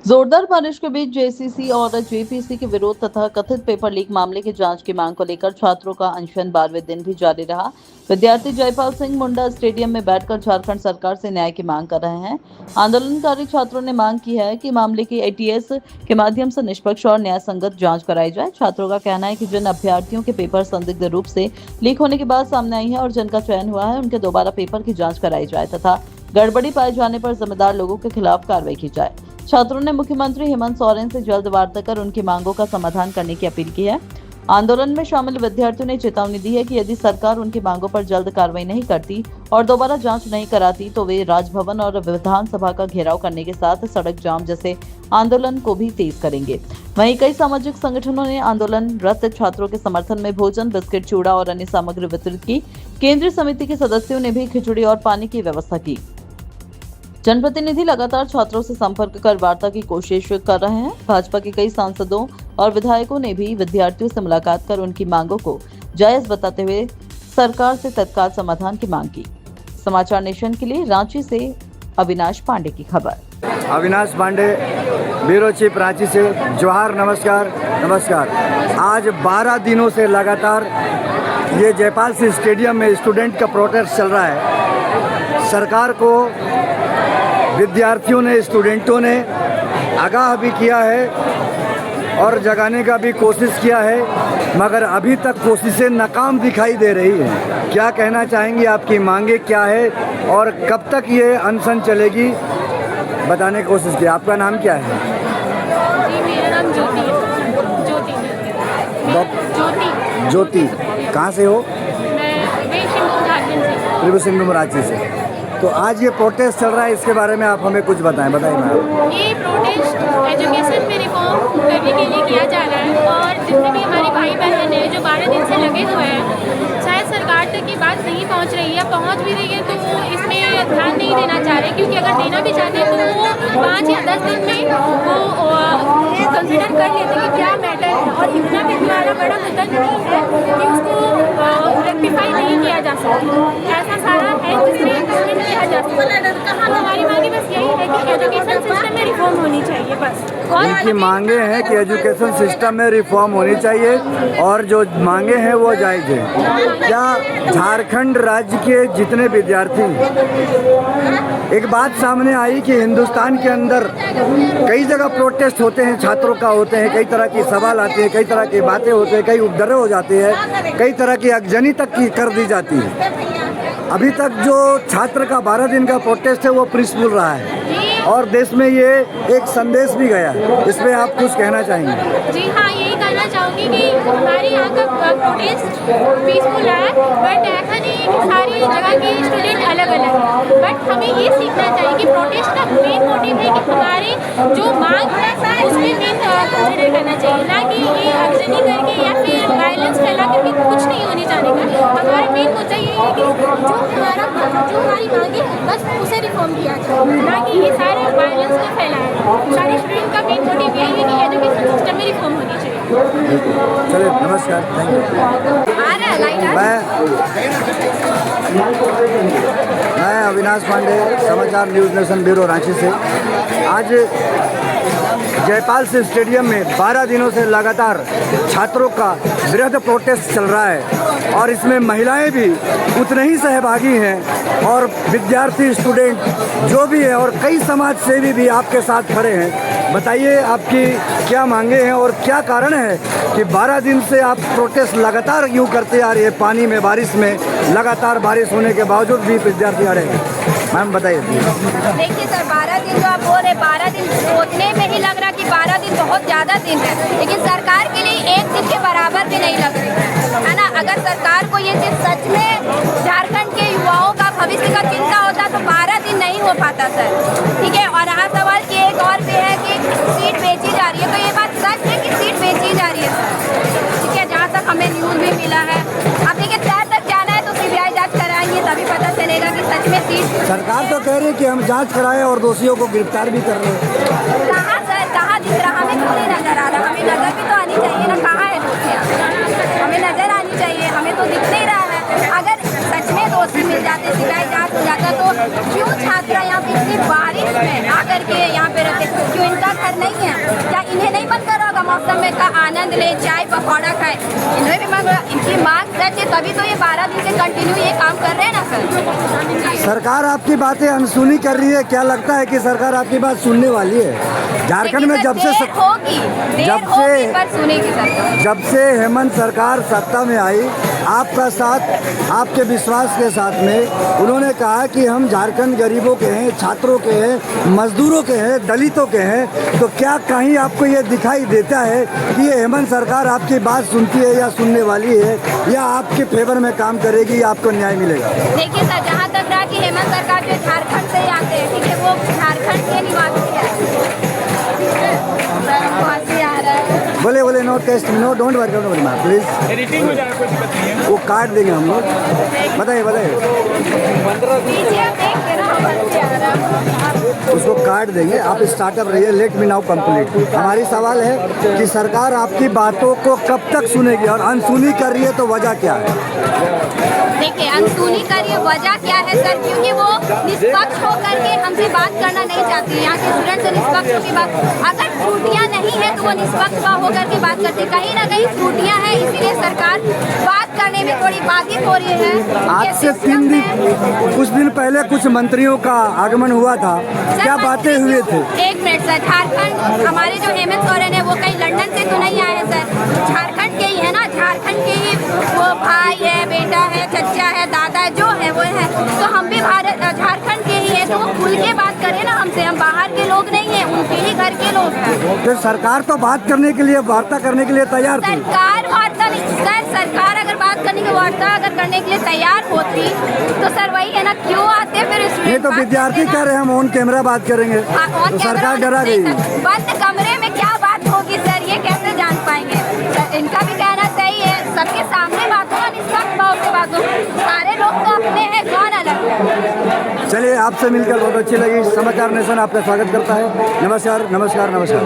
जोरदार बारिश के बीच जेसीसी और जेपीसी के विरोध तथा कथित पेपर लीक मामले की जांच की मांग को लेकर छात्रों का अनशन 12वें दिन भी जारी रहा। विद्यार्थी जयपाल सिंह मुंडा स्टेडियम में बैठकर झारखंड सरकार से न्याय की मांग कर रहे हैं। आंदोलनकारी छात्रों ने मांग की है कि मामले की एटीएस के माध्यम से निष्पक्ष और न्याय संगत जांच कराई जाए। छात्रों का कहना है कि जिन अभ्यर्थियों के पेपर संदिग्ध रूप से लीक होने की बात सामने आई है और जिनका चयन हुआ है, उनके दोबारा पेपर की जांच कराई जाए तथा गड़बड़ी पाए जाने पर जिम्मेदार लोगों के खिलाफ कार्रवाई की जाए। छात्रों ने मुख्यमंत्री हेमंत सोरेन से जल्द वार्ता कर उनकी मांगों का समाधान करने की अपील की है। आंदोलन में शामिल विद्यार्थियों ने चेतावनी दी है कि यदि सरकार उनकी मांगों पर जल्द कार्रवाई नहीं करती और दोबारा जांच नहीं कराती तो वे राजभवन और विधानसभा का घेराव करने के साथ सड़क जाम जैसे आंदोलन को भी तेज करेंगे। वहीं कई सामाजिक संगठनों ने आंदोलनरत छात्रों के समर्थन में भोजन, बिस्किट, चूड़ा और अन्य सामग्री वितरित की। केंद्रीय समिति के सदस्यों ने भी खिचड़ी और पानी की व्यवस्था की। जनप्रतिनिधि लगातार छात्रों से संपर्क कर वार्ता की कोशिश कर रहे हैं। भाजपा के कई सांसदों और विधायकों ने भी विद्यार्थियों से मुलाकात कर उनकी मांगों को जायज बताते हुए सरकार से तत्काल समाधान की मांग की। समाचार नेशन के लिए रांची से अविनाश पांडे की खबर। अविनाश पांडे, ब्यूरो चीफ रांची से। जोहार, नमस्कार नमस्कार। आज 12 दिनों से लगातार ये जयपाल सिंह स्टेडियम में स्टूडेंट का प्रोटेस्ट चल रहा है। सरकार को विद्यार्थियों ने, स्टूडेंटों ने आगाह भी किया है और जगाने का भी कोशिश किया है, मगर अभी तक कोशिशें नाकाम दिखाई दे रही हैं। क्या कहना चाहेंगी, आपकी मांगे क्या है और कब तक ये अनशन चलेगी, बताने की कोशिश की। आपका नाम क्या है? जी, मेरा नाम ज्योति है। ज्योति। ज्योति, कहाँ से हो? मैं झारखंड से। त्रिभुवन सिंह रांची से। तो आज ये प्रोटेस्ट चल रहा है, इसके बारे में आप हमें कुछ बताएं। बताइए मैम। ये प्रोटेस्ट एजुकेशन में रिफॉर्म करने के लिए किया जा रहा है और जितने भी हमारे भाई बहन हैं जो 12 दिन से लगे हुए हैं, शायद सरकार तक ये बात नहीं पहुंच रही है। पहुंच भी रही है तो वो इसमें ध्यान नहीं देना चाह रहे, क्योंकि अगर देना भी चाहते हैं तो वो 5 या 10 दिन में वो कंसिडर कर लेते हैं कि क्या मैटर है, और इतना भी हमारा बड़ा मुद्दा नहीं है कि उसको रेक्टिफाई नहीं किया जा सकता। ऐसा सारा है जिसमें किया जा सकता। हमारी मांगे बस यही है कि एजुकेशन सिस्टम में रिफॉर्म होनी चाहिए, बस। इनकी मांगे हैं कि एजुकेशन सिस्टम में रिफॉर्म होनी चाहिए और जो मांगे हैं वो जायज़ है। क्या झारखंड राज्य के जितने विद्यार्थी, एक बात सामने आई कि हिंदुस्तान के अंदर कई जगह प्रोटेस्ट होते हैं, छात्रों का होते हैं, कई तरह की सवाल आते हैं, कई तरह की बातें होते हैं, कई उपद्रव हो जाते हैं, कई तरह की अगजनी तक की कर दी जाती है। अभी तक जो छात्र का 12 दिन का प्रोटेस्ट है वो पीसफुल रहा है और देश में ये एक संदेश भी गया। इस पर आप कुछ कहना चाहेंगे? जी हाँ, यही कहना चाहूँगी कि हमारे यहाँ का प्रोटेस्ट पीसफुल है, बट ऐसा नहीं है कि सारी जगह के स्टूडेंट अलग अलग हैं। बट हमें ये सीखना चाहिए कि प्रोटेस्ट का मेन मोटिव है कि हमारे जो मांग है उसमें मेन कंसिडर करना चाहिए, ना कि ये अगजनी करके या फिर वायलेंस फैला करके कुछ नहीं होने जाने का। हमारा मेन मुद्दा ये है कि जो हमारी मांगे बस उसे रिफॉर्म किया जाए, ना कि ये सारे वायलेंस को फैलाए। सारे स्टूडेंट का मेन मोटिव यही है कि एजुकेशन सिस्टम में रिफॉर्म होनी चाहिए। चलिए, नमस्कार, थैंक यू। मैं अविनाश पांडे, समाचार न्यूज़ नेशन ब्यूरो रांची से। आज जयपाल सिंह स्टेडियम में 12 दिनों से लगातार छात्रों का बृहद प्रोटेस्ट चल रहा है और इसमें महिलाएं भी उतने ही सहभागी हैं और विद्यार्थी, स्टूडेंट जो भी है और कई समाज सेवी भी आपके साथ खड़े हैं। बताइए, आपकी क्या मांगे हैं और क्या कारण है कि 12 दिन से आप प्रोटेस्ट लगातार यूँ करते आ रही है? पानी में, बारिश में, लगातार बारिश होने के बावजूद भी विद्यार्थी अड़े हैं। मैम बताइए। देखिए सर, 12 दिन जो आप बोल रहे, 12 दिन सोचने में ही लग रहा कि 12 दिन बहुत ज़्यादा दिन है, लेकिन सरकार के लिए एक दिन के बराबर भी नहीं लग रही है ना। अगर सरकार को ये चीज़ सच में झारखंड के युवाओं का भविष्य का चिंता होता तो 12 दिन नहीं हो पाता सर, ठीक है। और यहाँ सवाल की एक और भी है कि सीट बेची जा रही है, तो ये बात सच है कि सीट बेची जा रही है सर, ठीक है। जहाँ तक हमें न्यूज़ भी मिला है, अब देखिए तय तक जाना है तो CBI जाँच कराएंगे, तभी पता चलेगा कि सच में सीट। सरकार तो कह रही है कि हम जांच कराएं और दोषियों को गिरफ्तार भी कर रहे हैं। कहाँ सर, कहाँ दिख रहा? हमें क्यों नहीं नजर आ रहा? हमें नजर भी तो आनी चाहिए ना, कहाँ है दोषियाँ? हमें नजर आनी चाहिए, हमें तो दिख नहीं रहा है। अगर सच में दोषी मिल जाते, CBI जाँच हो जाता, तो क्यों छात्र यहाँ पे इतनी बारिश में आकर के यहाँ पे रहते, क्यों इनका घर नहीं है, क्या इन्हें नहीं मन कर रहा होगा मौसम में का आनंद ले, चाय पकौड़ा खाए? इन्हें भी मांग, इनकी मांग सच है, तभी तो ये 12 दिन से कंटिन्यू ये काम कर रहे हैं ना सर। सरकार आपकी बातें अनसुनी कर रही है, क्या लगता है कि सरकार आपकी बात सुनने वाली है? झारखंड में जब से पर सुनेगी सरकार। जब से हेमंत सरकार सत्ता में आई, आपका साथ, आपके विश्वास के साथ में उन्होंने कहा कि हम झारखंड गरीबों के हैं, छात्रों के हैं, मजदूरों के हैं, दलितों के हैं, तो क्या कहीं आपको ये दिखाई देता है कि ये हेमंत सरकार आपकी बात सुनती है या सुनने वाली है, या आपके फेवर में काम करेगी या आपको न्याय मिलेगा? देखिए सर, जहाँ तक रहा कि हेमंत सरकार जो झारखंड से ही आते हैं, ठीक है, वो झारखंड के निवासी है। बोले बोले no test, no don't worry ma'am please, editing हो जाए, कोई दिक्कत नहीं है। वो काट देंगे हम लोग। बताइए बताइए, उसको काट देंगे, आप स्टार्टअप रहिए, लेट मी नाउ कंप्लीट। हमारी सवाल है कि सरकार आपकी बातों को कब तक सुनेगी, और अनसुनी कर रही है तो वजह क्या है? देखिए, अनसुनी कर रही है वजह क्या है सर, क्योंकि वो निष्पक्ष होकर के हमसे बात करना नहीं चाहती। यहाँ के स्टूडेंट से निष्पक्ष होकर बात, अगर त्रुटियाँ नहीं है तो वो निष्पक्ष होकर के बात करती, कहीं ना कहीं त्रुटियाँ हैं, इसीलिए सरकार बात करने में थोड़ी बाधित हो रही है। आज से 3 दिन, कुछ दिन पहले कुछ मंत्रियों का आगमन हुआ था, क्या बातें हुए थे? एक मिनट सर, झारखंड, हमारे जो हेमंत सोरेन है वो कहीं लंदन से तो नहीं आए सर, झारखंड के ही है ना, झारखंड के ही वो भाई है, बेटा है, चचा है, दादा है, जो है वो है, तो हम भी झारखंड के ही है, तो वो खुल के बात करें ना हमसे, हम बाहर के लोग नहीं है, उनके ही घर के लोग हैं। तो सरकार तो बात करने के लिए, वार्ता करने के लिए तैयार थी। सरकार वार्ता नहीं सर, सरकार अगर बात करने की, वार्ता अगर करने के लिए तैयार होती तो सर वही है ना, क्यों आते फिर? ये तो विद्यार्थी कह रहे हैं हम ऑन कैमरा बात करेंगे, तो सरकार डरा गई। बंद कमरे में क्या बात होगी सर, ये कैसे जान पाएंगे? इनका भी कहना सही है, सबके सामने बात होगा, निष्पक्ष भाव से बात हो, सारे लोग तो अपने हैं, कौन अलग है? चलिए, आपसे मिलकर बहुत अच्छी लगी। समाचार नेशन आपका स्वागत करता है। नमस्कार नमस्कार नमस्कार।